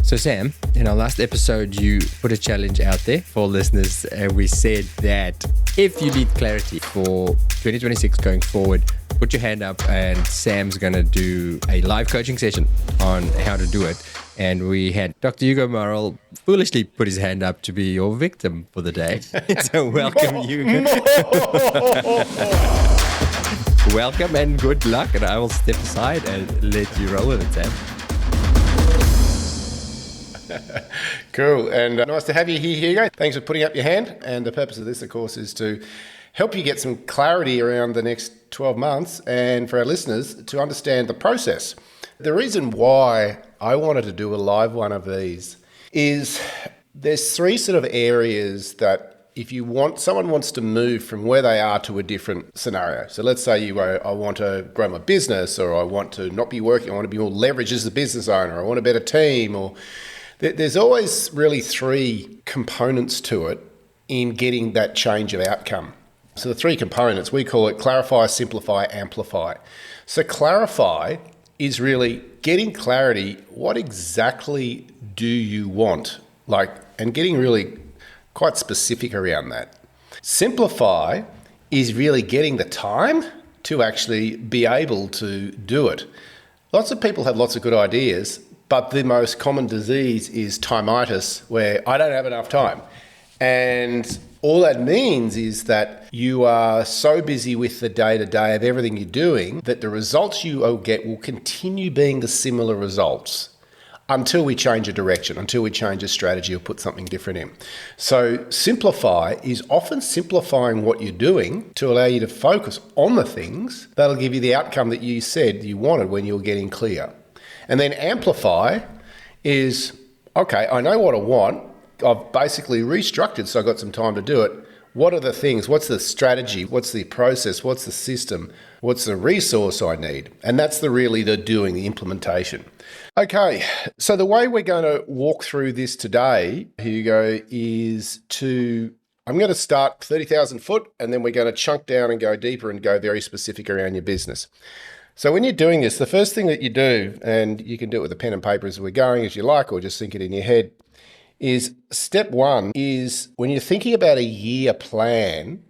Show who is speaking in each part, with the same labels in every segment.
Speaker 1: So Sam, in our last episode, you put a challenge out there for listeners, and we said that if you need clarity for 2026 going forward, put your hand up and Sam's going to do a live coaching session on how to do it. And we had Dr. Hugo Morrell foolishly put his hand up to be your victim for the day. So welcome, Hugo. Welcome and good luck. And I will step aside and let you roll with it, Sam.
Speaker 2: Cool, and nice to have you here, Hugo. Thanks for putting up your hand. And the purpose of this, of course, is to help you get some clarity around the next 12 months and for our listeners to understand the process. The reason why I wanted to do a live one of these is there's three sort of areas that if you want, someone wants to move from where they are to a different scenario. So let's say you go, I want to grow my business, or I want to not be working, I want to be more leveraged as a business owner, I want a better team, or there's always really three components to it in getting that change of outcome. So the three components, we call it clarify, simplify, amplify. So clarify is really getting clarity, what exactly do you want? And getting really quite specific around that. Simplify is really getting the time to actually be able to do it. Lots of people have lots of good ideas, but the most common disease is timeitis, where I don't have enough time. And all that means is that you are so busy with the day-to-day of everything you're doing that the results you will get will continue being the similar results until we change a direction, until we change a strategy or put something different in. So simplify is often simplifying what you're doing to allow you to focus on the things that'll give you the outcome that you said you wanted when you were getting clear. And then amplify is, okay, I know what I want. I've basically restructured, so I've got some time to do it. What are the things? What's the strategy? What's the process? What's the system? What's the resource I need? And that's the doing, the implementation. Okay, so the way we're going to walk through this today, Hugo, is I'm going to start 30,000 foot, and then we're going to chunk down and go deeper and go very specific around your business. So when you're doing this, the first thing that you do, and you can do it with a pen and paper as we're going as you like, or just think it in your head, is step one is when you're thinking about a year plan,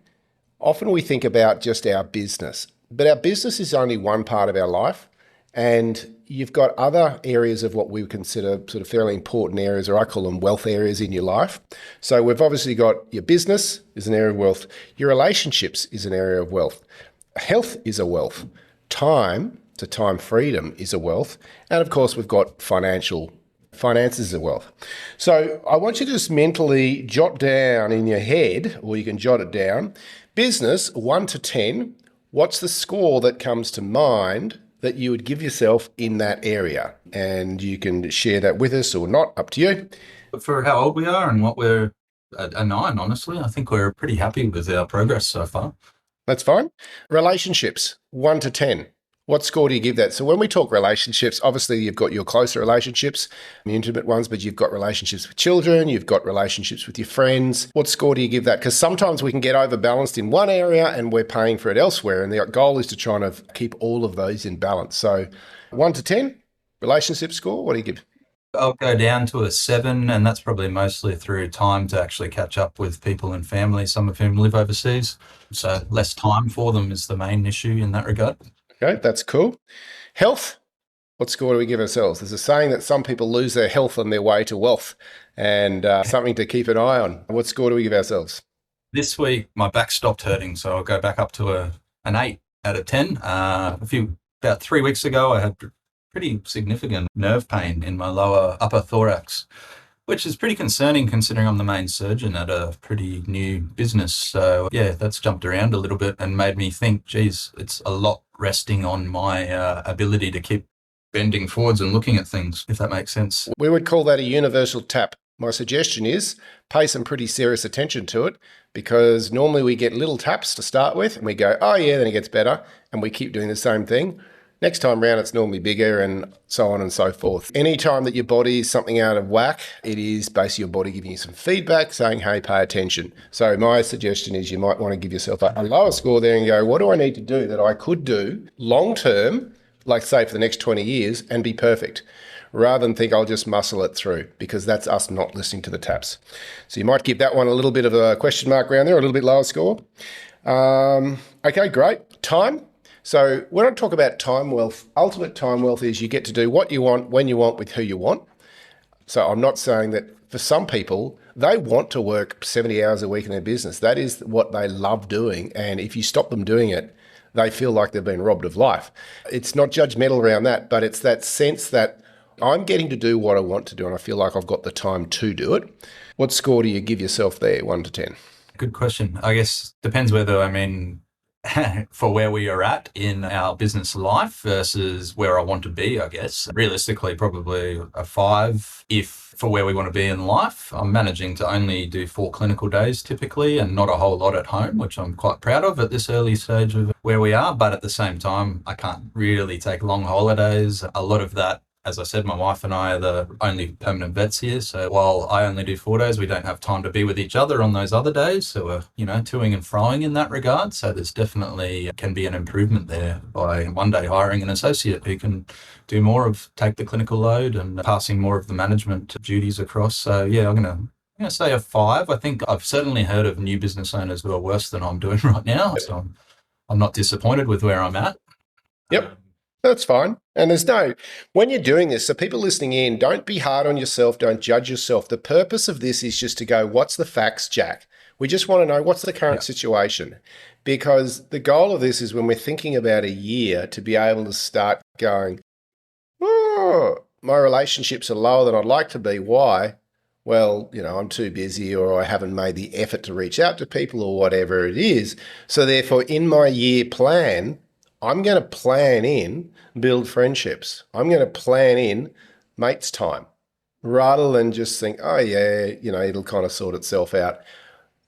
Speaker 2: often we think about just our business, but our business is only one part of our life, and you've got other areas of what we would consider sort of fairly important areas, or I call them wealth areas in your life. So we've obviously got your business is an area of wealth, your relationships is an area of wealth, health is a wealth, time to time freedom is a wealth, and of course we've got finances is a wealth. So I want you to just mentally jot down in your head, or you can jot it down, business 1 to 10, what's the score that comes to mind that you would give yourself in that area? And you can share that with us or not, up to you.
Speaker 3: For how old we are and what we're a 9, honestly, I think we're pretty happy with our progress so far.
Speaker 2: That's fine. Relationships, 1 to 10. What score do you give that? So when we talk relationships, obviously you've got your closer relationships, the intimate ones, but you've got relationships with children, you've got relationships with your friends. What score do you give that? Because sometimes we can get overbalanced in one area and we're paying for it elsewhere. And the goal is to try and keep all of those in balance. So 1 to 10, relationship score, what do you give?
Speaker 3: I'll go down to a 7, and that's probably mostly through time to actually catch up with people and family, some of whom live overseas. So less time for them is the main issue in that regard.
Speaker 2: Okay, that's cool. Health, what score do we give ourselves? There's a saying that some people lose their health on their way to wealth, and something to keep an eye on. What score do we give ourselves?
Speaker 3: This week, my back stopped hurting, so I'll go back up to an 8 out of 10. About 3 weeks ago, I had pretty significant nerve pain in my lower upper thorax, which is pretty concerning considering I'm the main surgeon at a pretty new business. So yeah, that's jumped around a little bit and made me think, geez, it's a lot resting on my ability to keep bending forwards and looking at things, if that makes sense.
Speaker 2: We would call that a universal tap. My suggestion is pay some pretty serious attention to it, because normally we get little taps to start with and we go, oh yeah, then it gets better, and we keep doing the same thing. Next time round, it's normally bigger, and so on and so forth. Anytime that your body is something out of whack, it is basically your body giving you some feedback saying, hey, pay attention. So my suggestion is you might want to give yourself a lower score there and go, what do I need to do that I could do long term, like say for the next 20 years, and be perfect, rather than think I'll just muscle it through, because that's us not listening to the taps. So you might give that one a little bit of a question mark around there, a little bit lower score. Okay, great. Time. So when I talk about time wealth, ultimate time wealth is you get to do what you want, when you want, with who you want. So I'm not saying that for some people, they want to work 70 hours a week in their business. That is what they love doing. And if you stop them doing it, they feel like they've been robbed of life. It's not judgmental around that, but it's that sense that I'm getting to do what I want to do and I feel like I've got the time to do it. What score do you give yourself there, 1 to 10?
Speaker 3: Good question. I guess depends whether, for where we are at in our business life versus where I want to be, I guess. Realistically, probably a 5 if for where we want to be in life. I'm managing to only do 4 clinical days typically and not a whole lot at home, which I'm quite proud of at this early stage of where we are. But at the same time, I can't really take long holidays. A lot of that, as I said, my wife and I are the only permanent vets here. So while I only do 4 days, we don't have time to be with each other on those other days. So we're, toing and froing in that regard. So there's definitely can be an improvement there by one day hiring an associate who can do more of take the clinical load and passing more of the management duties across. So yeah, I'm going to say a 5. I think I've certainly heard of new business owners who are worse than I'm doing right now. So I'm not disappointed with where I'm at.
Speaker 2: Yep. That's fine. And when you're doing this, so people listening in, don't be hard on yourself. Don't judge yourself. The purpose of this is just to go, what's the facts, Jack? We just want to know what's the current situation, because the goal of this is when we're thinking about a year to be able to start going, oh, my relationships are lower than I'd like to be. Why? Well, I'm too busy or I haven't made the effort to reach out to people or whatever it is. So therefore, in my year plan, I'm going to plan in build friendships. I'm going to plan in mates time rather than just think, oh yeah, it'll kind of sort itself out.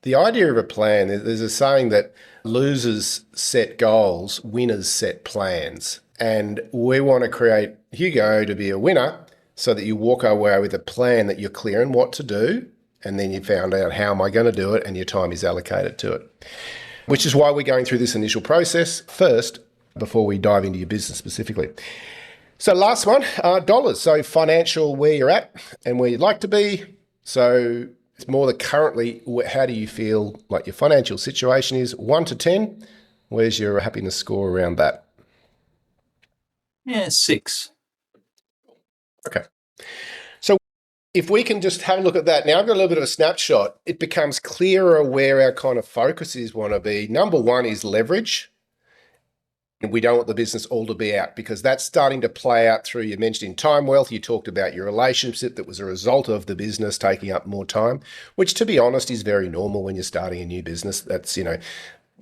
Speaker 2: The idea of a plan, there's a saying that losers set goals, winners set plans. And we want to create Hugo to be a winner so that you walk away with a plan that you're clear on what to do. And then you found out, how am I going to do it? And your time is allocated to it, which is why we're going through this initial process first before we dive into your business specifically. So last one, dollars. So financial, where you're at and where you'd like to be. So it's more the currently, how do you feel like your financial situation is? 1 to 10. Where's your happiness score around that?
Speaker 3: Yeah, 6.
Speaker 2: Okay. So if we can just have a look at that. Now I've got a little bit of a snapshot. It becomes clearer where our kind of focuses want to be. Number 1 is leverage. And we don't want the business all to be out, because that's starting to play out through, you mentioned in time wealth, you talked about your relationship that was a result of the business taking up more time, which to be honest is very normal when you're starting a new business. That's,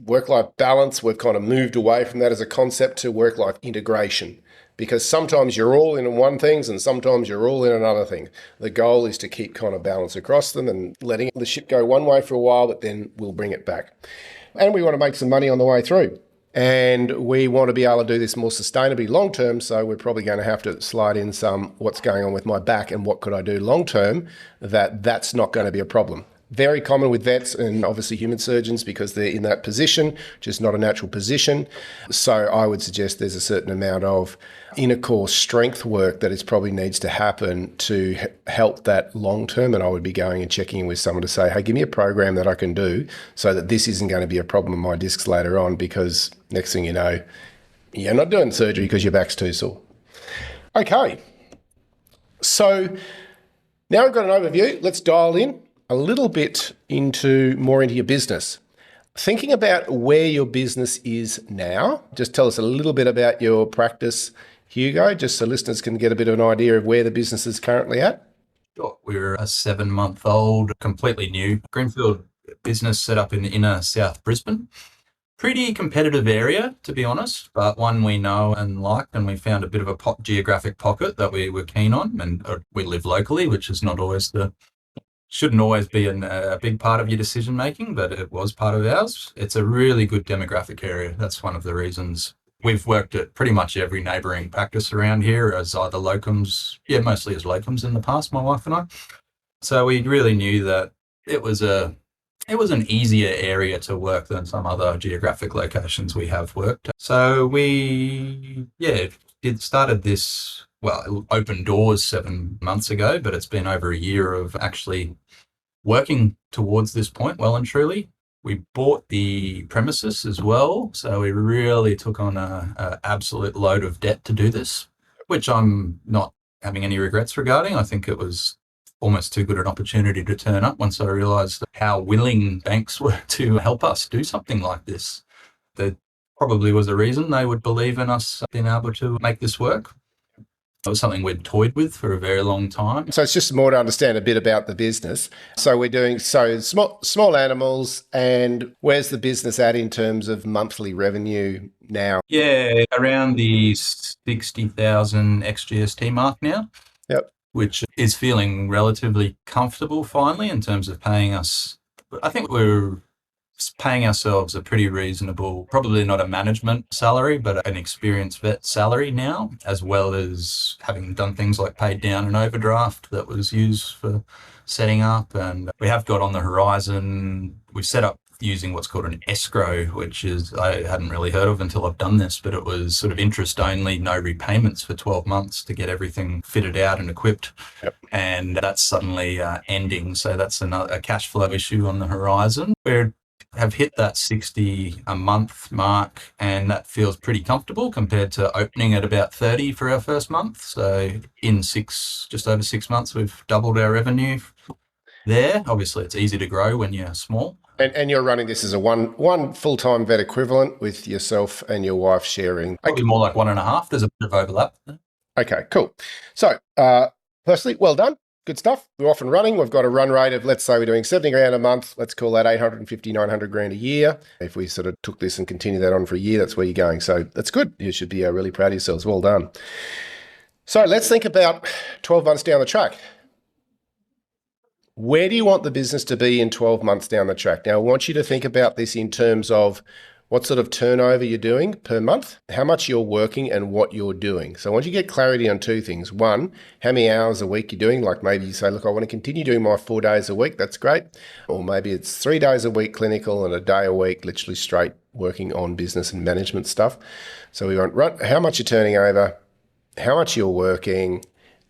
Speaker 2: work-life balance. We've kind of moved away from that as a concept to work-life integration, because sometimes you're all in one things and sometimes you're all in another thing. The goal is to keep kind of balance across them and letting the ship go one way for a while, but then we'll bring it back. And we want to make some money on the way through. And we want to be able to do this more sustainably long term. So we're probably going to have to slide in some what's going on with my back and what could I do long term, that's not going to be a problem. Very common with vets and obviously human surgeons because they're in that position, just not a natural position. So I would suggest there's a certain amount of inner core strength work that is probably needs to happen to help that long term. And I would be going and checking in with someone to say, hey, give me a program that I can do so that this isn't going to be a problem in my discs later on, because next thing you know, you're not doing surgery because your back's too sore. Okay. So now I've got an overview. Let's dial in a little bit more into your business. Thinking about where your business is now, just tell us a little bit about your practice, Hugo, just so listeners can get a bit of an idea of where the business is currently at.
Speaker 3: Sure. We're a 7-month-old, completely new greenfield business set up in inner South Brisbane. Pretty competitive area, to be honest, but one we know and like, and we found a bit of a geographic pocket that we were keen on, and we live locally, which is not always shouldn't always be a big part of your decision making, but it was part of ours. It's a really good demographic area. That's one of the reasons we've worked at pretty much every neighbouring practice around here as either locums, mostly as locums in the past, my wife and I. So we really knew that it was an easier area to work than some other geographic locations we have worked at. So we started this it opened doors 7 months ago, but it's been over a year of actually working towards this point well and truly. We bought the premises as well, so we really took on a absolute load of debt to do this, which I'm not having any regrets regarding. I think it was almost too good an opportunity to turn up once I realised how willing banks were to help us do something like this. There probably was a reason they would believe in us being able to make this work. It was something we'd toyed with for a very long time.
Speaker 2: So it's just more to understand a bit about the business. So we're doing small animals, and where's the business at in terms of monthly revenue now?
Speaker 3: Yeah, around the 60,000 XGST mark now.
Speaker 2: Yep.
Speaker 3: Which is feeling relatively comfortable finally in terms of paying us. I think we're paying ourselves a pretty reasonable, probably not a management salary, but an experienced vet salary now, as well as having done things like paid down an overdraft that was used for setting up. And we have got on the horizon, we've set up using what's called an escrow, which is, I hadn't really heard of until I've done this, but it was sort of interest only, no repayments for 12 months to get everything fitted out and equipped.
Speaker 2: Yep.
Speaker 3: And that's suddenly ending. So that's a cash flow issue on the horizon. We have hit that 60 a month mark, and that feels pretty comfortable compared to opening at about 30 for our first month. So in just over 6 months, we've doubled our revenue there. Obviously, it's easy to grow when you're small.
Speaker 2: And you're running this as a one full-time vet equivalent with yourself and your wife sharing?
Speaker 3: Probably more like 1.5. There's a bit of overlap there.
Speaker 2: Okay, cool. So, firstly, well done. Good stuff. We're off and running. We've got a run rate of, let's say we're doing 70 grand a month. Let's call that 850, 900 grand a year. If we sort of took this and continue that on for a year, that's where you're going. So that's good. You should be really proud of yourselves. Well done. So let's think about 12 months down the track. Where do you want the business to be in 12 months down the track? Now, I want you to think about this in terms of what sort of turnover you're doing per month, how much you're working, and what you're doing. So I want you to get clarity on two things. One, how many hours a week you're doing. Like maybe you say, look, I want to continue doing my 4 days a week. That's great. Or maybe it's 3 days a week clinical and a day a week literally straight working on business and management stuff. So we want how much you're turning over, how much you're working.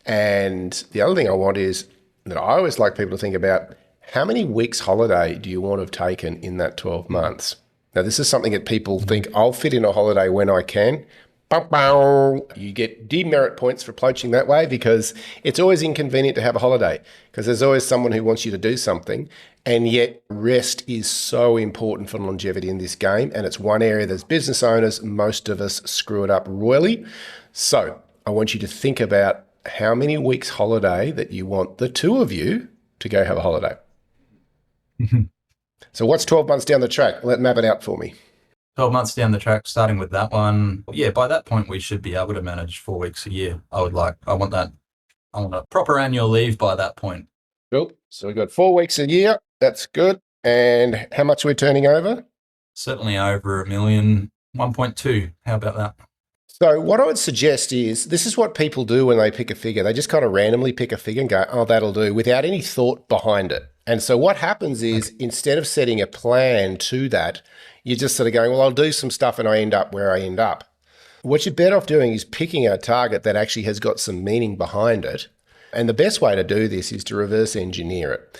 Speaker 2: And the other thing I want is that I always like people to think about, how many weeks holiday do you want to have taken in that 12 months? Now, this is something that people think, I'll fit in a holiday when I can. You get demerit points for approaching that way, because it's always inconvenient to have a holiday, because there's always someone who wants you to do something. And yet rest is so important for longevity in this game. And it's one area that as business owners, most of us screw it up royally. So I want you to think about how many weeks holiday that you want the two of you to go have a holiday. So what's 12 months down the track? Map it out for me.
Speaker 3: 12 months down the track, starting with that one. Yeah, by that point, we should be able to manage 4 weeks a year. I want a proper annual leave by that point.
Speaker 2: Cool. So we've got 4 weeks a year. That's good. And how much we're turning over?
Speaker 3: Certainly over 1 million, 1.2. How about that?
Speaker 2: So what I would suggest is, this is what people do when they pick a figure. They just kind of randomly pick a figure and go, oh, that'll do, without any thought behind it. And so what happens is, instead of setting a plan to that, you're just sort of going, well, I'll do some stuff and I end up where I end up. What you're better off doing is picking a target that actually has got some meaning behind it. And the best way to do this is to reverse engineer it.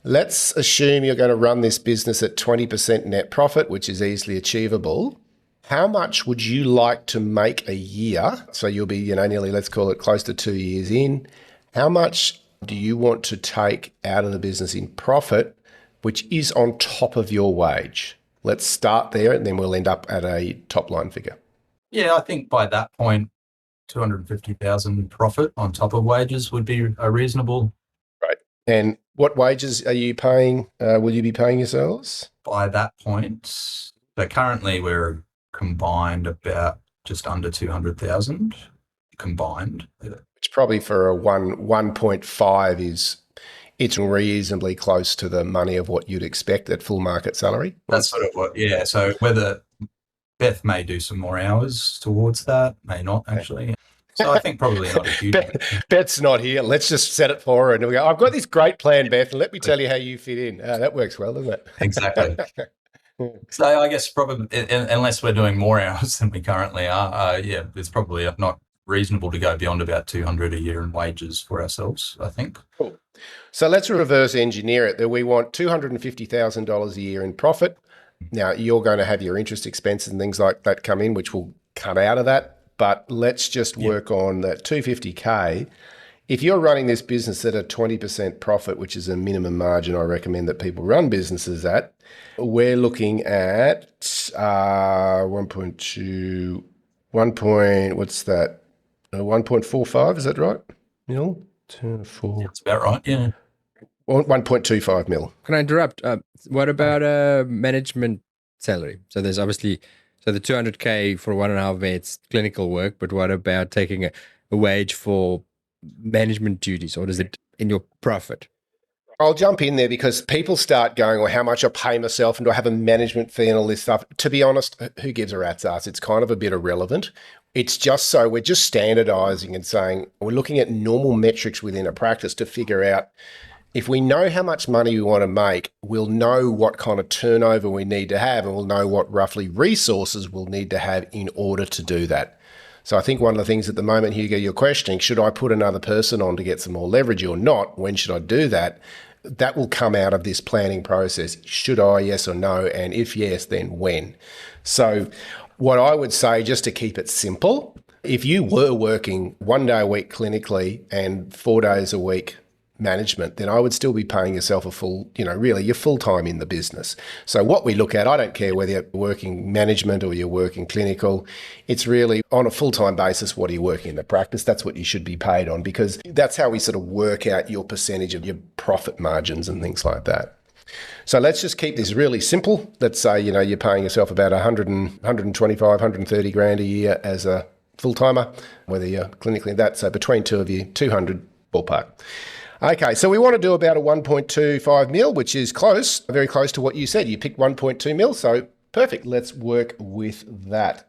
Speaker 2: Let's assume you're going to run this business at 20% net profit, which is easily achievable. How much would you like to make a year? So you'll be, nearly, let's call it close to 2 years in. How much do you want to take out of the business in profit, which is on top of your wage? Let's start there, and then we'll end up at a top line figure.
Speaker 3: Yeah, I think by that point, 250,000 profit on top of wages would be a reasonable.
Speaker 2: Right. And what wages are you paying? Will you be paying yourselves?
Speaker 3: By that point, so currently we're combined about just under 200,000 combined.
Speaker 2: Which probably for a 1.5 it's reasonably close to the money of what you'd expect at full market salary.
Speaker 3: That's sort of what, yeah. So whether Beth may do some more hours towards that, may not actually. So I think probably not a huge.
Speaker 2: Beth's not here. Let's just set it for her and we go, I've got this great plan, Beth, and let me tell you how you fit in. That works well, doesn't it?
Speaker 3: Exactly. So I guess probably, unless we're doing more hours than we currently are, it's probably not reasonable to go beyond about 200 a year in wages for ourselves, I think.
Speaker 2: Cool. So let's reverse engineer it. That we want $250,000 a year in profit. Now, you're going to have your interest expenses and things like that come in, which will come out of that. But let's just work on that 250K. If you're running this business at a 20% profit, which is a minimum margin I recommend that people run businesses at, we're looking at 1.2, what's that? 1.45, is that right? Mil? 2, 4.
Speaker 3: That's about right, yeah.
Speaker 2: 1.25 mil.
Speaker 1: Can I interrupt? What about management salary? So there's obviously, so the 200K for 1.5 vets, clinical work, but what about taking a wage for management duties, or is it in your profit?
Speaker 2: I'll jump in there because people start going, well, how much I pay myself and do I have a management fee and all this stuff? To be honest, who gives a rat's ass? It's kind of a bit irrelevant. It's just so we're just standardizing and saying we're looking at normal metrics within a practice to figure out if we know how much money we want to make, we'll know what kind of turnover we need to have, and we'll know what roughly resources we'll need to have in order to do that. So I think one of the things at the moment, Hugo, you're questioning, should I put another person on to get some more leverage or not? When should I do that? That will come out of this planning process. Should I, yes or no? And if yes, then when? So what I would say, just to keep it simple, if you were working 1 day a week clinically and 4 days a week management, then I would still be paying yourself a full, really you're full-time in the business. So what we look at, I don't care whether you're working management or you're working clinical, it's really on a full-time basis, what are you working in the practice? That's what you should be paid on, because that's how we sort of work out your percentage of your profit margins and things like that. So let's just keep this really simple. Let's say, you're paying yourself about 125, 130 grand a year as a full-timer, whether you're clinically that. So between two of you, 200 ballpark. Okay, so we want to do about a 1.25 mil, which is close, very close to what you said. You picked 1.2 mil, so perfect. Let's work with that.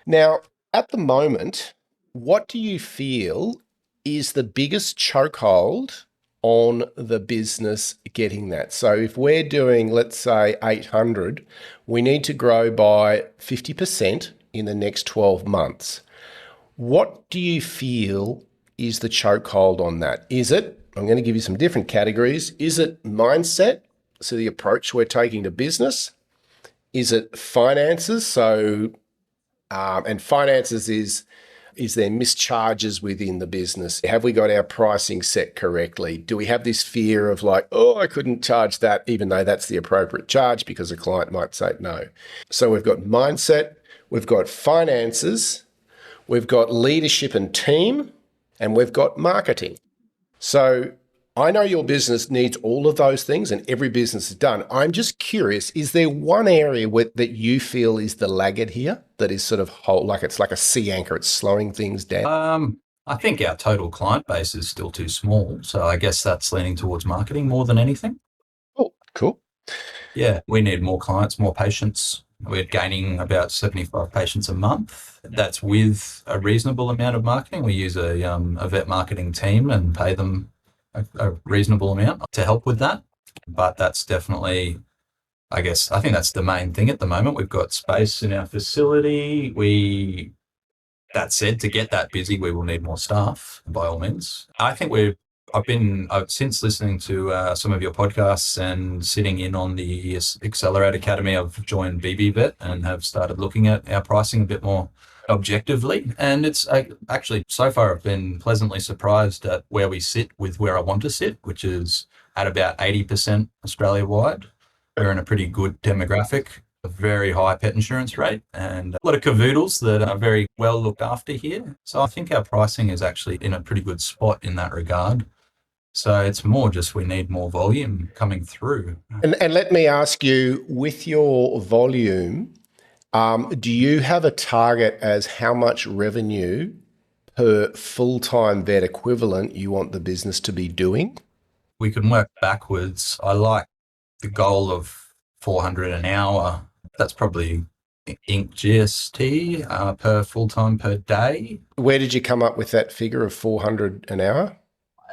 Speaker 2: Now, at the moment, what do you feel is the biggest chokehold on the business getting that? So if we're doing, let's say, 800, we need to grow by 50% in the next 12 months. What do you feel is the chokehold on that? Is it, I'm going to give you some different categories. Is it mindset? So the approach we're taking to business. Is it finances? So, and finances is there mischarges within the business? Have we got our pricing set correctly? Do we have this fear of like, oh, I couldn't charge that, even though that's the appropriate charge because a client might say no. So we've got mindset, we've got finances, we've got leadership and team, and we've got marketing. So I know your business needs all of those things, and every business is done. I'm just curious, is there one area that you feel is the laggard here that is sort of like it's like a sea anchor, it's slowing things down?
Speaker 3: I think our total client base is still too small. So I guess that's leaning towards marketing more than anything.
Speaker 2: Oh, cool.
Speaker 3: Yeah, we need more clients, more patients. We're gaining about 75 patients a month. That's with a reasonable amount of marketing. We use a vet marketing team and pay them a reasonable amount to help with that. But that's definitely, I think that's the main thing at the moment. We've got space in our facility. That said, to get that busy, we will need more staff, by all means. I think I've since listening to some of your podcasts and sitting in on the Accelerate Academy, I've joined BB and have started looking at our pricing a bit more objectively. And it's actually, so far, I've been pleasantly surprised at where we sit with where I want to sit, which is at about 80% Australia-wide. We're in a pretty good demographic, a very high pet insurance rate, and a lot of cavoodles that are very well looked after here. So I think our pricing is actually in a pretty good spot in that regard. So it's more just we need more volume coming through.
Speaker 2: And let me ask you, with your volume, do you have a target as how much revenue per full-time vet equivalent you want the business to be doing?
Speaker 3: We can work backwards. I like the goal of 400 an hour. That's probably Inc. GST per full-time per day.
Speaker 2: Where did you come up with that figure of 400 an hour?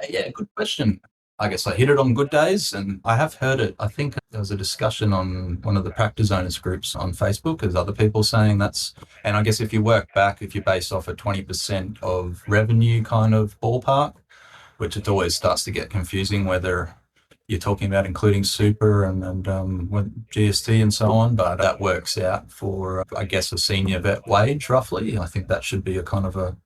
Speaker 3: Yeah, good question. I guess I hit it on good days, and I have heard it. I think there was a discussion on one of the practice owners groups on Facebook. There's other people saying that's, and I guess if you work back, if you base off a 20% of revenue kind of ballpark, which it always starts to get confusing whether you're talking about including super and with GST and so on, but that works out for, I guess, a senior vet wage roughly. I think that should be a kind of a,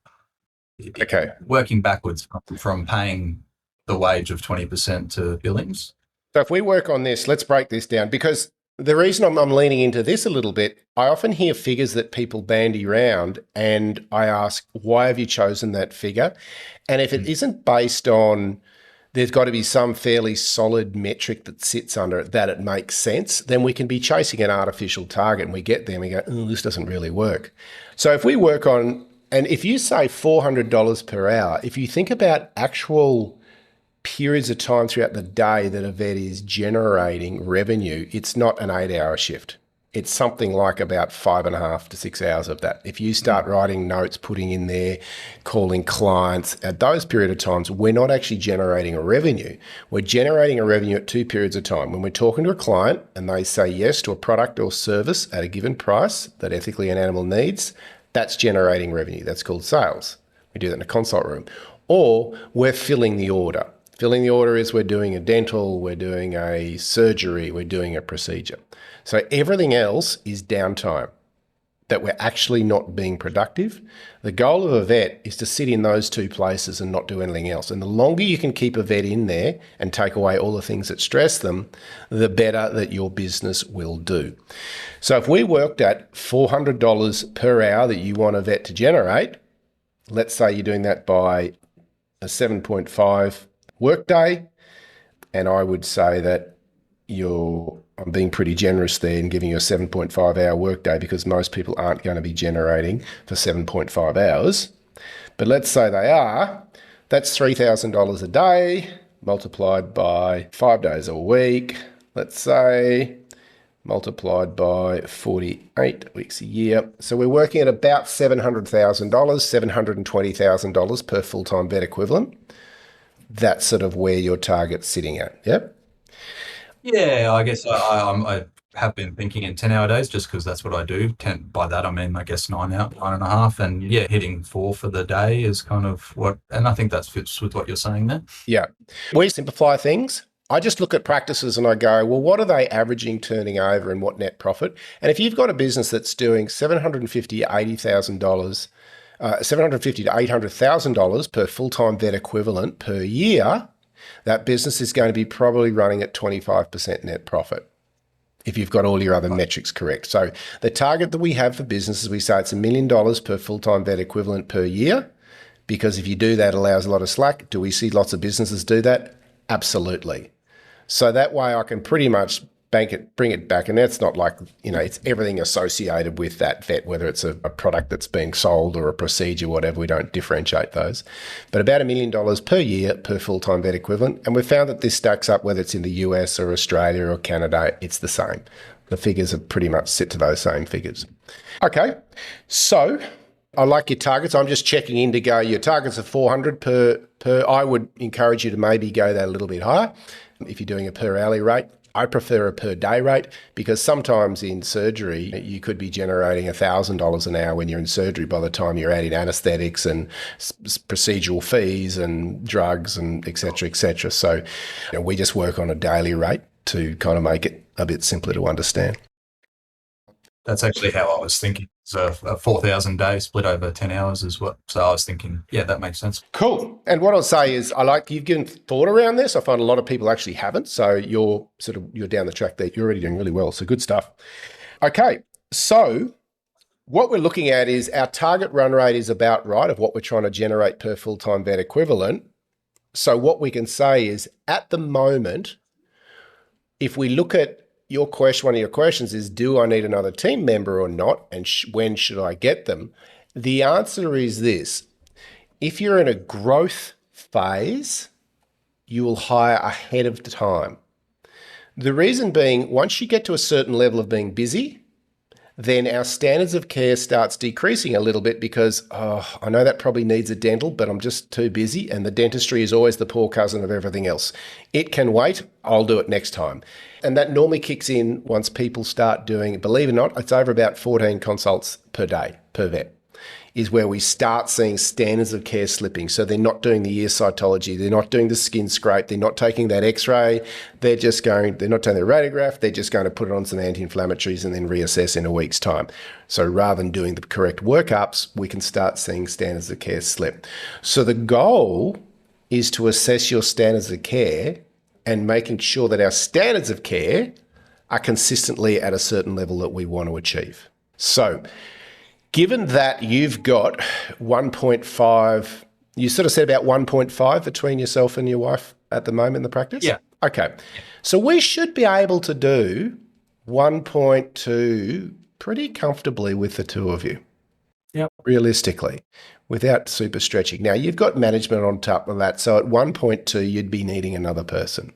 Speaker 2: Okay.
Speaker 3: working backwards from paying the wage of 20% to billings.
Speaker 2: So if we work on this, let's break this down, because the reason I'm leaning into this a little bit, I often hear figures that people bandy around, and I ask, why have you chosen that figure? And if it isn't based on, there's got to be some fairly solid metric that sits under it that it makes sense, then we can be chasing an artificial target, and we get there and we go, oh, this doesn't really work. So if we work on, and if you say $400 per hour, if you think about actual periods of time throughout the day that a vet is generating revenue, it's not an 8-hour shift. It's something like about 5.5 to 6 hours of that. If you start writing notes, putting in there, calling clients, at those period of times, we're not actually generating a revenue. We're generating a revenue at 2 periods of time. When we're talking to a client and they say yes to a product or service at a given price that ethically an animal needs, that's generating revenue. That's called sales. We do that in a consult room. Or we're filling the order. Filling the order is we're doing a dental, we're doing a surgery, we're doing a procedure. So everything else is downtime, that we're actually not being productive. The goal of a vet is to sit in those two places and not do anything else. And the longer you can keep a vet in there and take away all the things that stress them, the better that your business will do. So if we worked at $400 per hour that you want a vet to generate, let's say you're doing that by a 7.5 workday, and I would say that I'm being pretty generous there in giving you a 7.5 hour workday, because most people aren't going to be generating for 7.5 hours. But let's say they are, that's $3,000 a day multiplied by 5 days a week, let's say, multiplied by 48 weeks a year. So we're working at about $700,000, $720,000 per full-time vet equivalent. That's sort of where your target's sitting at. Yep.
Speaker 3: Yeah, I guess I have been thinking in 10-hour days just because that's what I do. By that, I mean, I guess 9 out, 9.5. And yeah, hitting 4 for the day is kind of what, and I think that fits with what you're saying there.
Speaker 2: Yeah. We simplify things. I just look at practices and I go, well, what are they averaging turning over and what net profit? And if you've got a business that's doing $750,000 to $80,000, $750,000 to $800,000 per full-time vet equivalent per year, that business is going to be probably running at 25% net profit if you've got all your other metrics correct. So the target that we have for businesses, we say it's $1 million per full-time vet equivalent per year, because if you do that, it allows a lot of slack. Do we see lots of businesses do that? Absolutely. So that way I can pretty much bring it back. And that's not like, it's everything associated with that vet, whether it's a product that's being sold or a procedure, whatever. We don't differentiate those. But about $1 million per year per full-time vet equivalent. And we've found that this stacks up, whether it's in the US or Australia or Canada, it's the same. The figures are pretty much sit to those same figures. Okay, so I like your targets. I'm just checking in to go, your targets are 400 per. I would encourage you to maybe go that a little bit higher if you're doing a per hourly rate. I prefer a per day rate, because sometimes in surgery, you could be generating $1,000 an hour when you're in surgery by the time you're adding anesthetics and procedural fees and drugs and et cetera, et cetera. So we just work on a daily rate to kind of make it a bit simpler to understand.
Speaker 3: That's actually how I was thinking. So a 4,000 day split over 10 hours is what. So I was thinking, yeah, that makes sense.
Speaker 2: Cool. And what I'll say is, you've given thought around this. I find a lot of people actually haven't. So you're down the track there. You're already doing really well. So good stuff. Okay. So what we're looking at is our target run rate is about right of what we're trying to generate per full-time vet equivalent. So what we can say is, at the moment, if we look at your question, one of your questions is, do I need another team member or not? And when should I get them? The answer is this. If you're in a growth phase, you will hire ahead of time. The reason being, once you get to a certain level of being busy, then our standards of care starts decreasing a little bit because, I know that probably needs a dental, but I'm just too busy. And the dentistry is always the poor cousin of everything else. It can wait. I'll do it next time. And that normally kicks in once people start doing, believe it or not, it's over about 14 consults per day per vet, is where we start seeing standards of care slipping. So they're not doing the ear cytology, they're not doing the skin scrape, they're not taking that x-ray, they're not taking their radiograph, they're just going to put it on some anti-inflammatories and then reassess in a week's time. So rather than doing the correct workups, we can start seeing standards of care slip. So the goal is to assess your standards of care and making sure that our standards of care are consistently at a certain level that we want to achieve. So given that you've got 1.5, you sort of said about 1.5 between yourself and your wife at the moment in the practice?
Speaker 3: Yeah.
Speaker 2: Okay. So we should be able to do 1.2 pretty comfortably with the two of you.
Speaker 3: Yep.
Speaker 2: Realistically, without super stretching. Now, you've got management on top of that. So at 1.2, you'd be needing another person.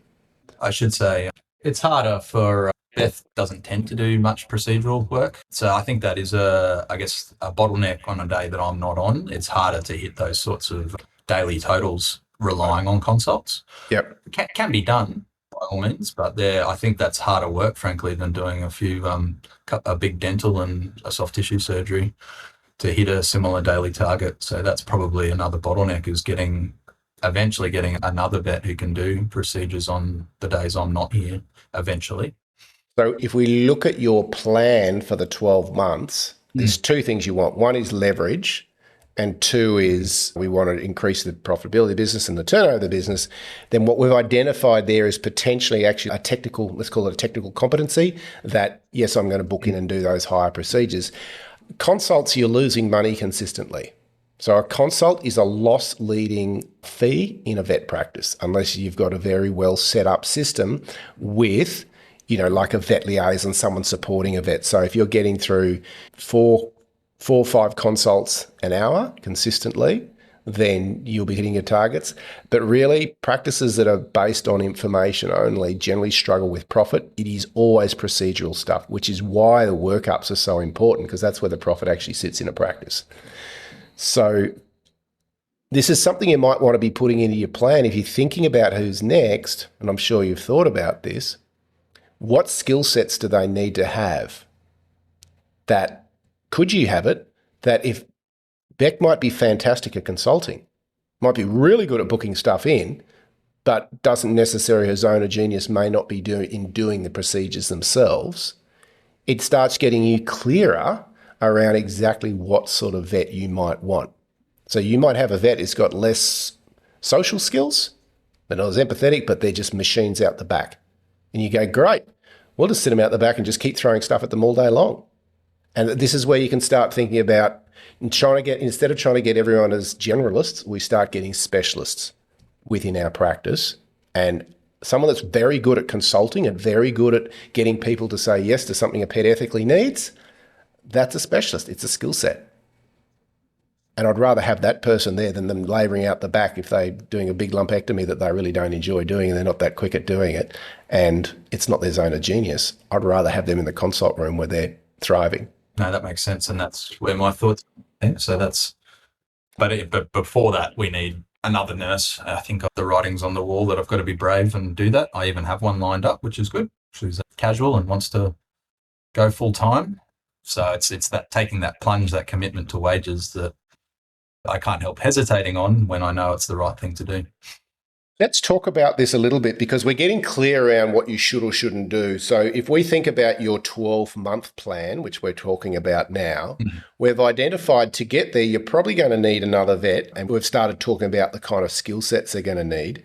Speaker 3: I should say it's harder for Beth doesn't tend to do much procedural work. So I think that is a bottleneck on a day that I'm not on. It's harder to hit those sorts of daily totals relying on consults.
Speaker 2: Yep.
Speaker 3: It can be done by all means, but I think that's harder work, frankly, than doing a big dental and a soft tissue surgery to hit a similar daily target. So that's probably another bottleneck, is eventually getting another vet who can do procedures on the days I'm not here eventually.
Speaker 2: So if we look at your plan for the 12 months, there's two things you want. One is leverage, and two is we want to increase the profitability of the business and the turnover of the business. Then what we've identified there is potentially actually a technical, let's call it a technical competency, that yes, I'm going to book in and do those higher procedures. Consults, you're losing money consistently. So a consult is a loss-leading fee in a vet practice, unless you've got a very well set up system with, like a vet liaison, someone supporting a vet. So if you're getting through four or five consults an hour consistently, then you'll be hitting your targets. But really, practices that are based on information only generally struggle with profit. It is always procedural stuff, which is why the workups are so important, because that's where the profit actually sits in a practice. So this is something you might want to be putting into your plan if you're thinking about who's next, and I'm sure you've thought about this. What skill sets do they need to have? That could you have it that if Beck might be fantastic at consulting, might be really good at booking stuff in, but doesn't necessarily, her zone of genius may not be doing the procedures themselves. It starts getting you clearer around exactly what sort of vet you might want. So you might have a vet who's got less social skills, they're not as empathetic, but they're just machines out the back. And you go, great, we'll just sit them out the back and just keep throwing stuff at them all day long. And this is where you can start thinking about instead of trying to get everyone as generalists, we start getting specialists within our practice. And someone that's very good at consulting and very good at getting people to say yes to something a pet ethically needs, that's a specialist. It's a skill set. And I'd rather have that person there than them labouring out the back if they're doing a big lumpectomy that they really don't enjoy doing and they're not that quick at doing it and it's not their zone of genius. I'd rather have them in the consult room where they're thriving.
Speaker 3: No, that makes sense, and that's where my thoughts are. So that's, but before that, we need another nurse. I think the writing's on the wall that I've got to be brave and do that. I even have one lined up, which is good. She's casual and wants to go full time. So it's that taking that plunge, that commitment to wages that I can't help hesitating on when I know it's the right thing to do.
Speaker 2: Let's talk about this a little bit because we're getting clear around what you should or shouldn't do. So if we think about your 12-month plan, which we're talking about now, we've identified to get there, you're probably going to need another vet, and we've started talking about the kind of skill sets they're going to need.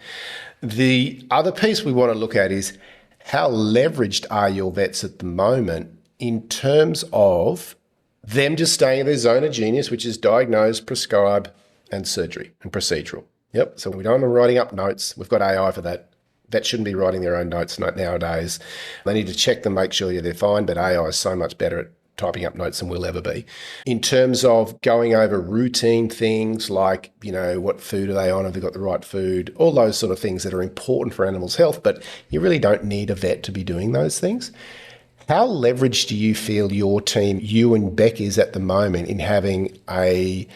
Speaker 2: The other piece we want to look at is how leveraged are your vets at the moment in terms of them just staying in their zone of genius, which is diagnose, prescribe, and surgery and procedural. Yep. So we don't want writing up notes. We've got AI for that. Vets shouldn't be writing their own notes nowadays. They need to check them, make sure they're fine, but AI is so much better at typing up notes than we'll ever be. In terms of going over routine things like, what food are they on? Have they got the right food? All those sort of things that are important for animals' health, but you really don't need a vet to be doing those things. How leveraged do you feel your team, you and Beck, is at the moment in having a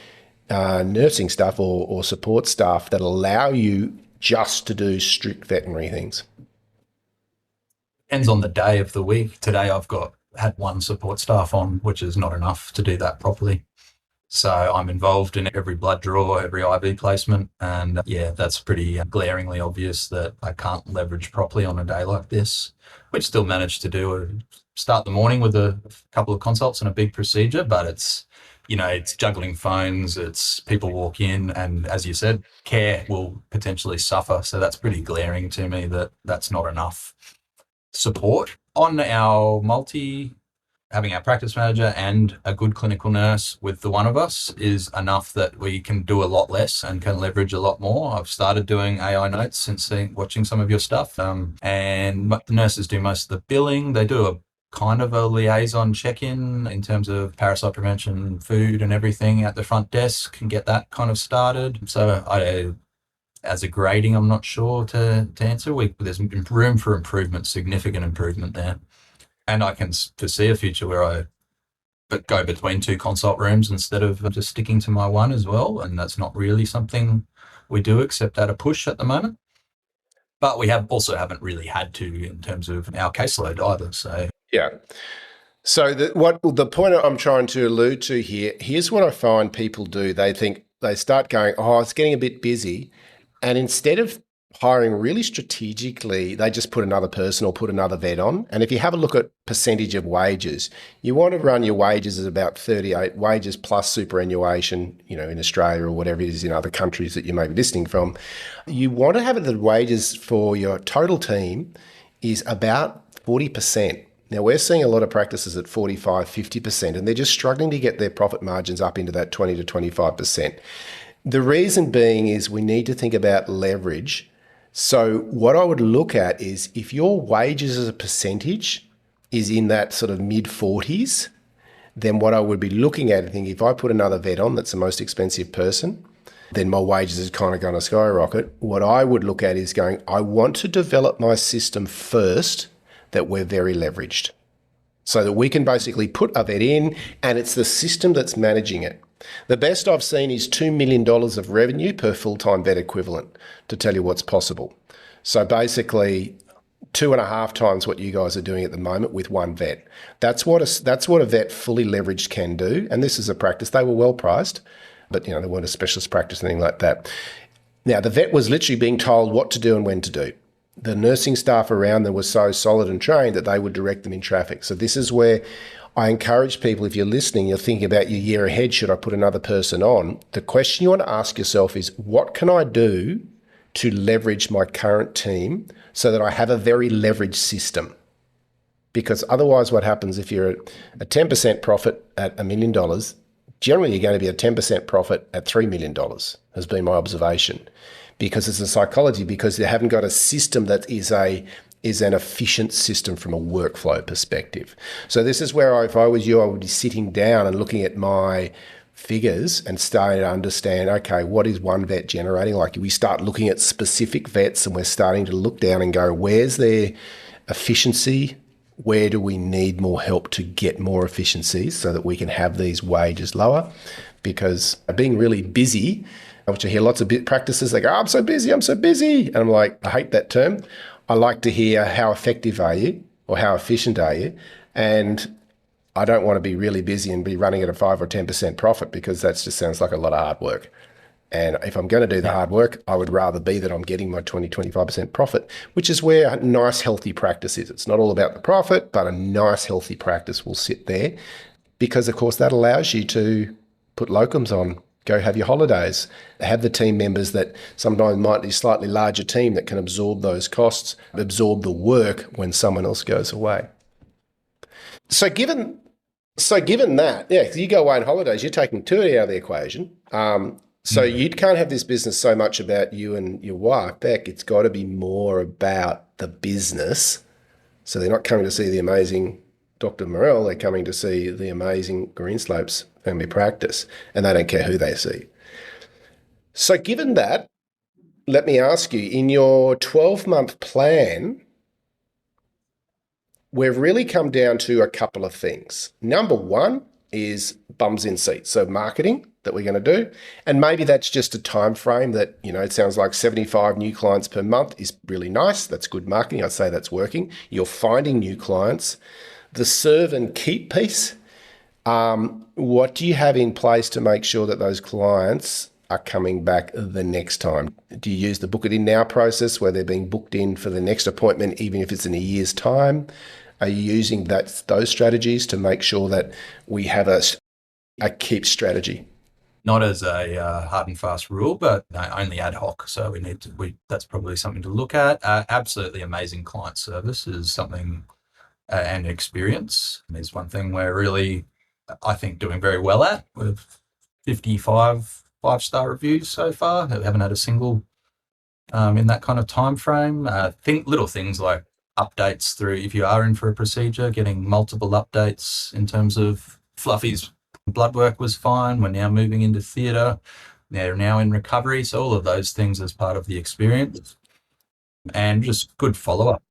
Speaker 2: nursing staff or support staff that allow you just to do strict veterinary things?
Speaker 3: Depends on the day of the week. Today I've had one support staff on, which is not enough to do that properly. So I'm involved in every blood draw, every IV placement. And yeah, that's pretty glaringly obvious that I can't leverage properly on a day like this. We still managed to start the morning with a couple of consults and a big procedure, but it's juggling phones, it's people walk in, and as you said, care will potentially suffer. So that's pretty glaring to me that that's not enough support. On our having our practice manager and a good clinical nurse with the one of us is enough that we can do a lot less and can leverage a lot more. I've started doing AI notes since watching some of your stuff, and the nurses do most of the billing. They do a kind of a liaison check-in in terms of parasite prevention, food and everything at the front desk, and get that kind of started. So as a grading, I'm not sure to answer. There's room for improvement, significant improvement there. And I can foresee a future where I go between two consult rooms instead of just sticking to my one as well. And that's not really something we do except at a push at the moment. But we haven't really had to in terms of our caseload either. So
Speaker 2: yeah. So the point I'm trying to allude to here's what I find people do. They start going, oh, it's getting a bit busy. And instead of hiring really strategically, they just put another person or put another vet on. And if you have a look at percentage of wages, you want to run your wages as about 38 wages plus superannuation, in Australia or whatever it is in other countries that you may be listening from. You want to have the wages for your total team is about 40%. Now, we're seeing a lot of practices at 45, 50%, and they're just struggling to get their profit margins up into that 20 to 25%. The reason being is we need to think about leverage. So what I would look at is if your wages as a percentage is in that sort of mid-40s, then what I would be looking at, I think if I put another vet on that's the most expensive person, then my wages is kind of going to skyrocket. What I would look at is going, I want to develop my system first that we're very leveraged so that we can basically put a vet in and it's the system that's managing it. The best I've seen is $2 million of revenue per full-time vet equivalent to tell you what's possible. So basically 2.5 times what you guys are doing at the moment with one vet. That's what a vet fully leveraged can do. And this is a practice. They were well priced, but they weren't a specialist practice or anything like that. Now, the vet was literally being told what to do and when to do. The nursing staff around them were so solid and trained that they would direct them in traffic. So this is where I encourage people, if you're listening, you're thinking about your year ahead, should I put another person on? The question you want to ask yourself is, what can I do to leverage my current team so that I have a very leveraged system? Because otherwise what happens if you're at a 10% profit at $1 million, generally you're going to be a 10% profit at $3 million, has been my observation. Because it's a psychology, because you haven't got a system that is an efficient system from a workflow perspective. So this is where if I was you, I would be sitting down and looking at my figures and starting to understand, okay, what is one vet generating? Like we start looking at specific vets and we're starting to look down and go, where's their efficiency? Where do we need more help to get more efficiencies so that we can have these wages lower? Because being really busy, which I hear lots of practices, they go, oh, I'm so busy. And I'm like, I hate that term. I like to hear how effective are you or how efficient are you? And I don't want to be really busy and be running at a 5 or 10% profit because that just sounds like a lot of hard work. And if I'm going to do the hard work, I would rather be that I'm getting my 20, 25% profit, which is where a nice, healthy practice is. It's not all about the profit, but a nice, healthy practice will sit there because, of course, that allows you to put locums on, go have your holidays, have the team members that sometimes might be a slightly larger team that can absorb those costs, absorb the work when someone else goes away. So given that, you go away on holidays, you're taking 2 out of the equation. So you can't have this business so much about you and your wife, Beck. It's got to be more about the business. So they're not coming to see the amazing Dr. Morell, they're coming to see the amazing Greenslopes family practice, and they don't care who they see. So given that, let me ask you, in your 12-month plan, we've really come down to a couple of things. Number one is bums in seats. So marketing that we're going to do. And maybe that's just a time frame that, it sounds like 75 new clients per month is really nice. That's good marketing. I'd say that's working. You're finding new clients. The serve and keep piece, what do you have in place to make sure that those clients are coming back the next time? Do you use the book it in now process where they're being booked in for the next appointment, even if it's in a year's time? Are you using those strategies to make sure that we have a keep strategy?
Speaker 3: Not as a hard and fast rule, but only ad hoc. So that's probably something to look at. Absolutely amazing client service is something, and experience is one thing we're really, I think, doing very well at. With 55 5-star reviews so far. We haven't had a single in that kind of time frame. Little things like updates through, if you are in for a procedure, getting multiple updates in terms of Fluffy's blood work was fine. We're now moving into theatre. They're now in recovery. So all of those things as part of the experience and just good follow-up.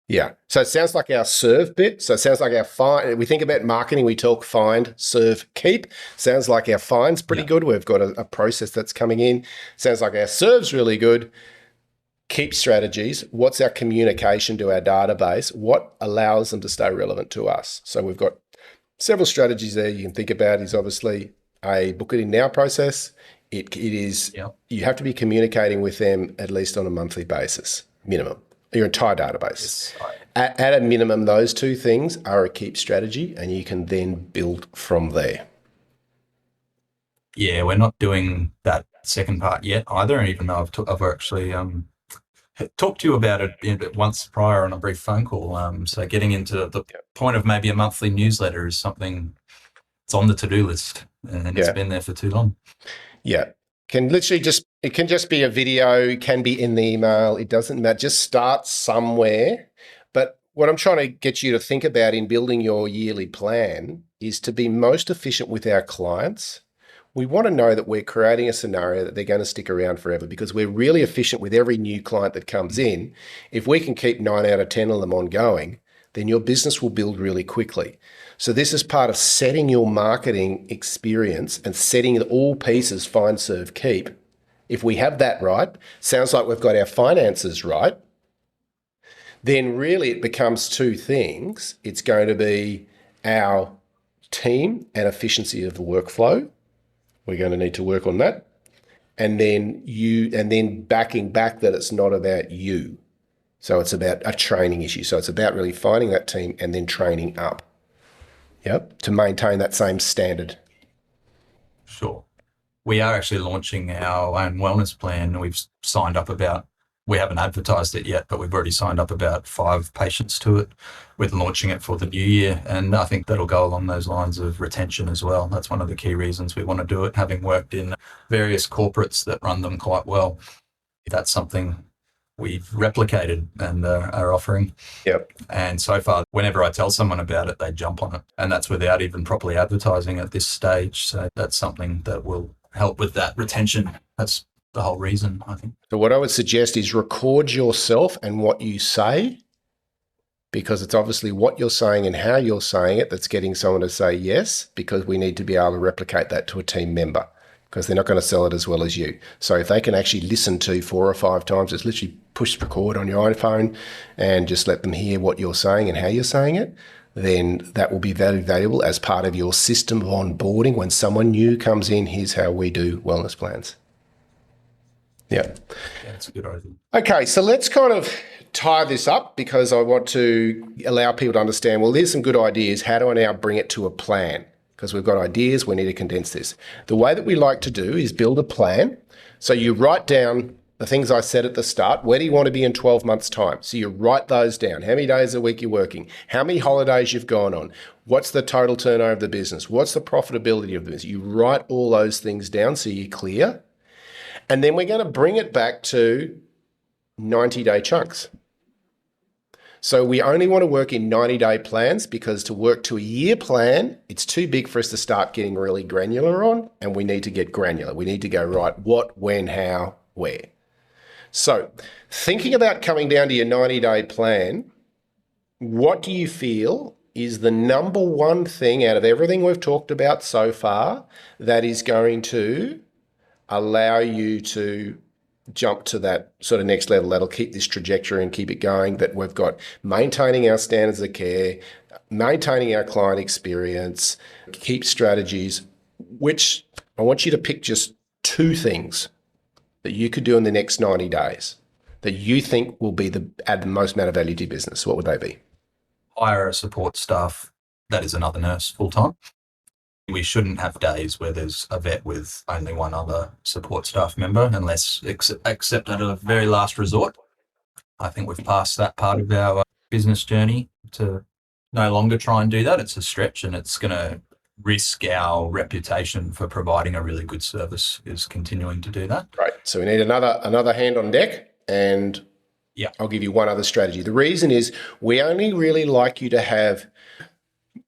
Speaker 2: Yeah. So it sounds like our serve bit. So it sounds like our find. We think about marketing, we talk find, serve, keep. Sounds like our find's pretty good. We've got a process that's coming in. Sounds like our serve's really good. Keep strategies. What's our communication to our database? What allows them to stay relevant to us? So we've got several strategies there you can think about. Is obviously a book it in now process. It is, you have to be communicating with them at least on a monthly basis, minimum. Your entire database. Yes. At a minimum, those two things are a keep strategy, and you can then build from there.
Speaker 3: Yeah, we're not doing that second part yet either, even though I've actually talked to you about it once prior on a brief phone call. So getting into the point of maybe a monthly newsletter is something that's on the to-do list, and it's been there for too long.
Speaker 2: Yeah. It can just be a video, it can be in the email, it doesn't matter, just start somewhere. But what I'm trying to get you to think about in building your yearly plan is to be most efficient with our clients. We want to know that we're creating a scenario that they're going to stick around forever, because we're really efficient with every new client that comes in. If we can keep 9 out of 10 of them ongoing, then your business will build really quickly. So this is part of setting your marketing experience and setting all pieces, find, serve, keep. If we have that right, sounds like we've got our finances right, then really it becomes two things. It's going to be our team and efficiency of the workflow. We're going to need to work on that. And then backing back that it's not about you. So it's about a training issue. So it's about really finding that team and then training up. To maintain that same standard.
Speaker 3: Sure. We are actually launching our own wellness plan. We haven't advertised it yet, but we've already signed up about 5 patients to it. We're launching it for the new year, and I think that'll go along those lines of retention as well. That's one of the key reasons we want to do it, having worked in various corporates that run them quite well. That's something we've replicated and are offering.
Speaker 2: Yep.
Speaker 3: And so far, whenever I tell someone about it, they jump on it. And that's without even properly advertising at this stage. So that's something that will help with that retention. That's the whole reason, I think.
Speaker 2: So what I would suggest is record yourself and what you say, because it's obviously what you're saying and how you're saying it that's getting someone to say yes, because we need to be able to replicate that to a team member, because they're not going to sell it as well as you. So if they can actually listen to 4 or 5 times, just literally push record on your iPhone and just let them hear what you're saying and how you're saying it, then that will be very valuable as part of your system of onboarding. When someone new comes in, here's how we do wellness plans. Yeah,
Speaker 3: that's a good idea.
Speaker 2: Okay, so let's kind of tie this up, because I want to allow people to understand, well, there's some good ideas. How do I now bring it to a plan? Because we've got ideas, we need to condense this. The way that we like to do is build a plan. So you write down the things I said at the start. Where do you want to be in 12 months' time? So you write those down. How many days a week you're working? How many holidays you've gone on? What's the total turnover of the business? What's the profitability of the business? You write all those things down so you're clear. And then we're going to bring it back to 90-day chunks. So we only want to work in 90-day plans, because to work to a year plan, it's too big for us to start getting really granular on, and we need to get granular. We need to go, right, what, when, how, where. So thinking about coming down to your 90-day plan, what do you feel is the number one thing out of everything we've talked about so far that is going to allow you to jump to that sort of next level that'll keep this trajectory and keep it going, that we've got maintaining our standards of care, maintaining our client experience, keep strategies, which I want you to pick just 2 things that you could do in the next 90 days that you think will be add the most amount of value to your business. What would they be?
Speaker 3: Hire a support staff that is another nurse full time. We shouldn't have days where there's a vet with only one other support staff member unless except at a very last resort. I think we've passed that part of our business journey to no longer try and do that. It's a stretch and it's going to risk our reputation for providing a really good service is continuing to do that.
Speaker 2: Great. So we need another hand on deck, and
Speaker 3: yeah,
Speaker 2: I'll give you one other strategy. The reason is we only really like you to have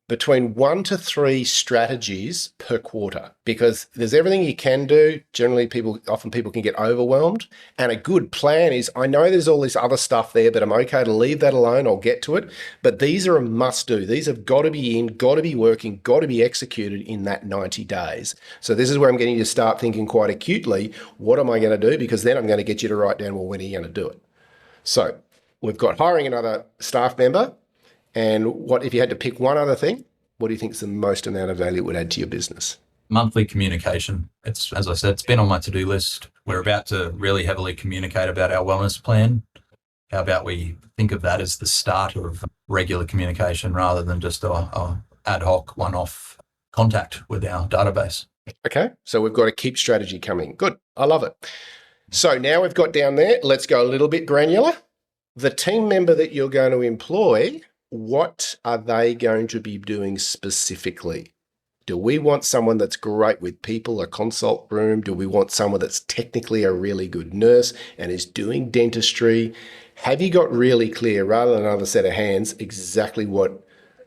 Speaker 2: between 1 to 3 strategies per quarter, because there's everything you can do. Generally, people can get overwhelmed. And a good plan is, I know there's all this other stuff there, but I'm okay to leave that alone. I'll get to it. But these are a must do. These have got to be got to be working, got to be executed in that 90 days. So this is where I'm getting you to start thinking quite acutely, what am I going to do? Because then I'm going to get you to write down, well, when are you going to do it? So we've got hiring another staff member. And what if you had to pick one other thing? What do you think is the most amount of value it would add to your business?
Speaker 3: Monthly communication. It's, as I said, it's been on my to-do list. We're about to really heavily communicate about our wellness plan. How about we think of that as the start of regular communication rather than just a ad hoc one-off contact with our database?
Speaker 2: Okay, so we've got a keep strategy coming. Good, I love it. So now we've got down there, let's go a little bit granular. The team member that you're going to employ, what are they going to be doing specifically? Do we want someone that's great with people, a consult room? Do we want someone that's technically a really good nurse and is doing dentistry? Have you got really clear, rather than another set of hands, exactly what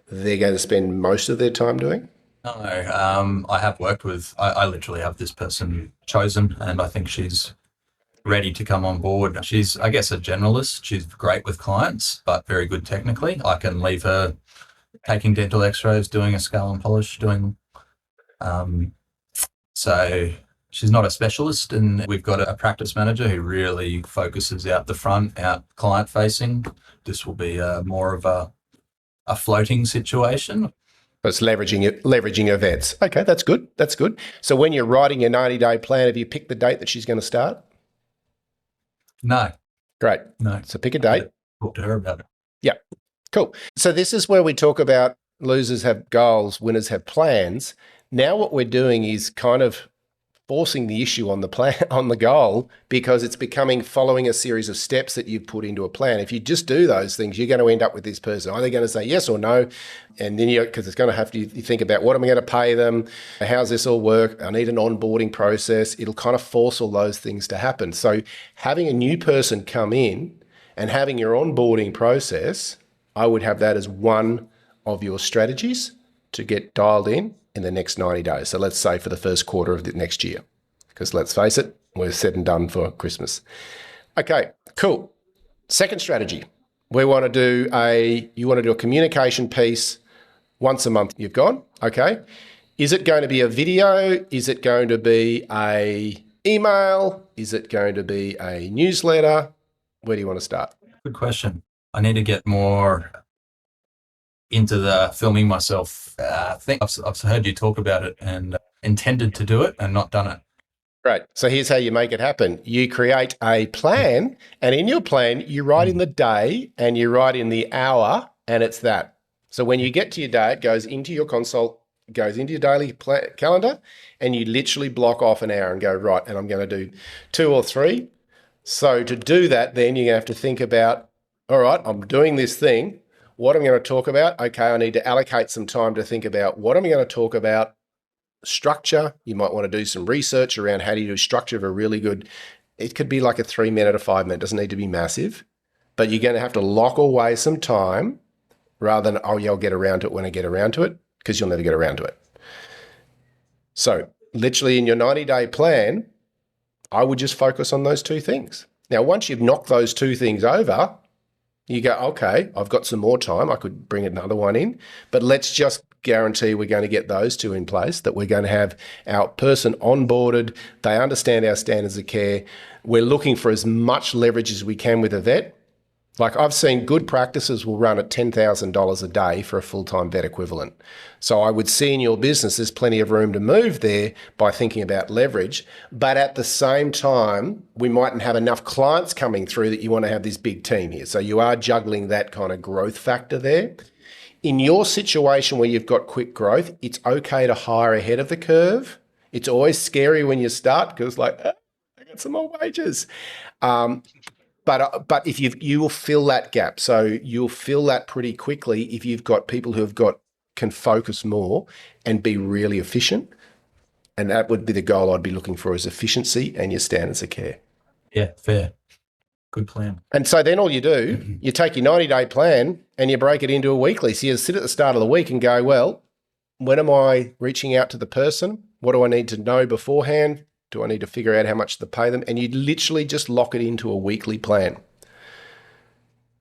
Speaker 2: they're going to spend most of their time doing?
Speaker 3: No, I have worked with, I literally have this person chosen, and I think she's ready to come on board. She's, I guess, a generalist. She's great with clients, but very good technically. I can leave her taking dental x-rays, doing a scale and polish, so she's not a specialist, and we've got a practice manager who really focuses out the front, out client facing. This will be more of a floating situation.
Speaker 2: It's leveraging her vets. Okay, that's good. That's good. So when you're writing your 90-day plan, have you picked the date that she's going to start?
Speaker 3: No.
Speaker 2: Great.
Speaker 3: No.
Speaker 2: So pick a date.
Speaker 3: Talk to her about it.
Speaker 2: Yeah. Cool. So this is where we talk about losers have goals, winners have plans. Now what we're doing is kind of forcing the issue on the plan, on the goal, because it's becoming following a series of steps that you've put into a plan. If you just do those things, you're going to end up with this person. Are they going to say yes or no? And then because it's going to have to, you think about, what am I going to pay them? How's this all work? I need an onboarding process. It'll kind of force all those things to happen. So having a new person come in and having your onboarding process, I would have that as one of your strategies to get dialed in the next 90 days. So let's say for the first quarter of the next year, because let's face it, we're said and done for Christmas. Okay, cool. Second strategy, you want to do a communication piece once a month. You've gone, okay. Is it going to be a video? Is it going to be a email? Is it going to be a newsletter? Where do you want to start?
Speaker 3: Good question. I need to get more into the filming myself. I think I've heard you talk about it and intended to do it and not done it.
Speaker 2: Right. So here's how you make it happen. You create a plan, and in your plan, you write in the day and you write in the hour, and it's that. So when you get to your day, it goes into your consult, goes into your daily calendar, and you literally block off an hour and go, right, and I'm going to do 2 or 3. So to do that, then you have to think about, all right, I'm doing this thing. What I'm going to talk about, okay, I need to allocate some time to think about what I'm going to talk about. Structure, you might want to do some research around how do you do structure of a really good, it could be like a 3-minute or 5-minute, doesn't need to be massive, but you're going to have to lock away some time rather than, oh yeah, I'll get around to it when I get around to it, because you'll never get around to it. So literally in your 90-day plan, I would just focus on those 2 things. Now, once you've knocked those 2 things over, You go, okay, I've got some more time. I could bring another one in, but let's just guarantee we're going to get those two in place, that we're going to have our person onboarded. They understand our standards of care. We're looking for as much leverage as we can with a vet. Like I've seen good practices will run at $10,000 a day for a full-time vet equivalent. So I would see in your business there's plenty of room to move there by thinking about leverage. But at the same time, we mightn't have enough clients coming through that you want to have this big team here. So you are juggling that kind of growth factor there. In your situation where you've got quick growth, it's okay to hire ahead of the curve. It's always scary when you start because I got some more wages. But if you will fill that gap. So you'll fill that pretty quickly if you've got people who can focus more and be really efficient. And that would be the goal I'd be looking for, is efficiency and your standards of care.
Speaker 3: Yeah, fair. Good plan.
Speaker 2: And so then all you do, you take your 90-day plan and you break it into a weekly. So you sit at the start of the week and go, well, when am I reaching out to the person? What do I need to know beforehand? Do I need to figure out how much to pay them? And you literally just lock it into a weekly plan.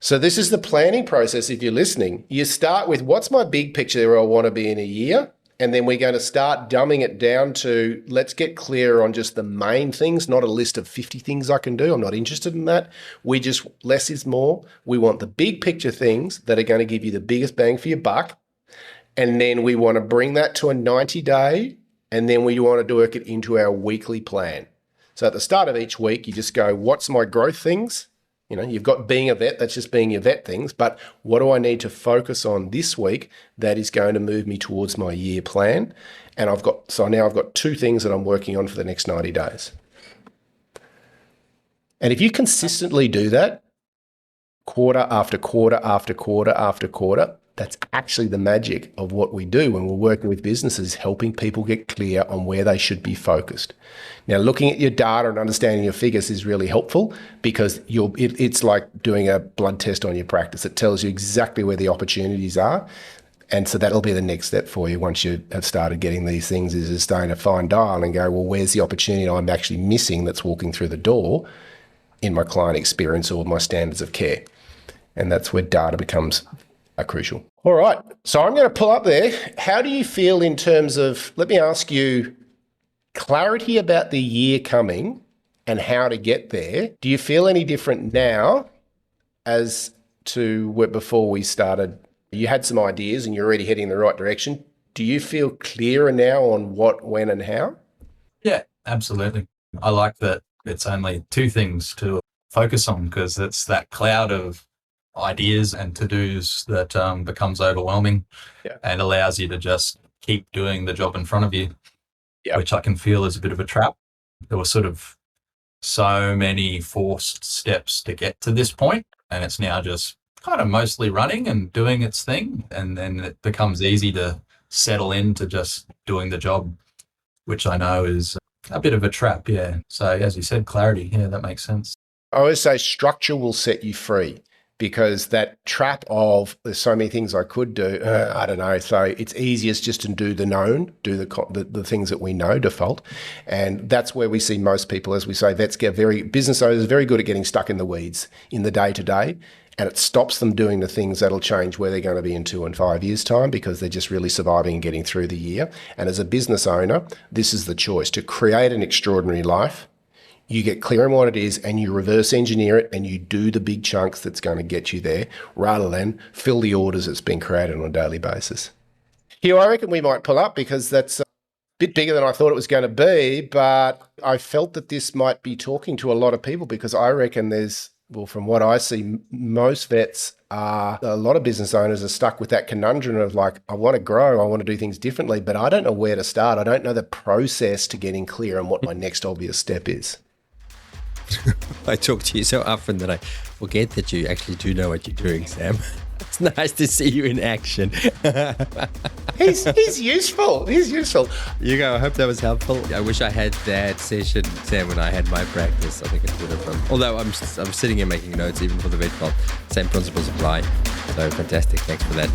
Speaker 2: So this is the planning process if you're listening. You start with, what's my big picture where I want to be in a year? And then we're going to start dumbing it down to, let's get clear on just the main things, not a list of 50 things I can do. I'm not interested in that. Less is more. We want the big picture things that are going to give you the biggest bang for your buck. And then we want to bring that to a 90-day. And then we want to work it into our weekly plan. So at the start of each week, you just go, what's my growth things? You've got being a vet, that's just being your vet things. But what do I need to focus on this week that is going to move me towards my year plan? And I've got 2 things that I'm working on for the next 90 days. And if you consistently do that, quarter after quarter after quarter after quarter, that's actually the magic of what we do when we're working with businesses, helping people get clear on where they should be focused. Now, looking at your data and understanding your figures is really helpful because it's like doing a blood test on your practice. It tells you exactly where the opportunities are. And so that'll be the next step for you once you have started getting these things, is starting to fine dial and go, well, where's the opportunity I'm actually missing that's walking through the door in my client experience or my standards of care? And that's where data becomes crucial. All right. So I'm going to pull up there. How do you feel in terms of, let me ask you, clarity about the year coming and how to get there? Do you feel any different now as to before we started? You had some ideas and you're already heading in the right direction. Do you feel clearer now on what, when, and how?
Speaker 3: Yeah, absolutely. I like that it's only 2 things to focus on, because it's that cloud of ideas and to-dos that becomes overwhelming and allows you to just keep doing the job in front of you, which I can feel is a bit of a trap. There were sort of so many forced steps to get to this point, and it's now just kind of mostly running and doing its thing, and then it becomes easy to settle into just doing the job, which I know is a bit of a trap. So as you said, clarity, that makes sense.
Speaker 2: I always say structure will set you free. Because that trap of there's so many things I could do, I don't know. So it's easiest just to do the known, do the things that we know default. And that's where we see most people, as we say, vets business owners are very good at getting stuck in the weeds in the day-to-day. And it stops them doing the things that'll change where they're going to be in 2 and 5 years' time, because they're just really surviving and getting through the year. And as a business owner, this is the choice: to create an extraordinary life. You get clear on what it is and you reverse engineer it and you do the big chunks that's going to get you there, rather than fill the orders that's been created on a daily basis. Here, I reckon we might pull up because that's a bit bigger than I thought it was going to be, but I felt that this might be talking to a lot of people, because I reckon from what I see, most vets a lot of business owners are stuck with that conundrum of like, I want to grow, I want to do things differently, but I don't know where to start. I don't know the process to getting clear on what my next obvious step is.
Speaker 1: I talk to you so often that I forget that you actually do know what you're doing, Sam. It's nice to see you in action.
Speaker 2: He's useful. He's useful.
Speaker 1: Hugo, I hope that was helpful. I wish I had that session, Sam, when I had my practice. I think it would have. Although I'm sitting here making notes, even for the vet fault. Same principles apply. So fantastic. Thanks for that.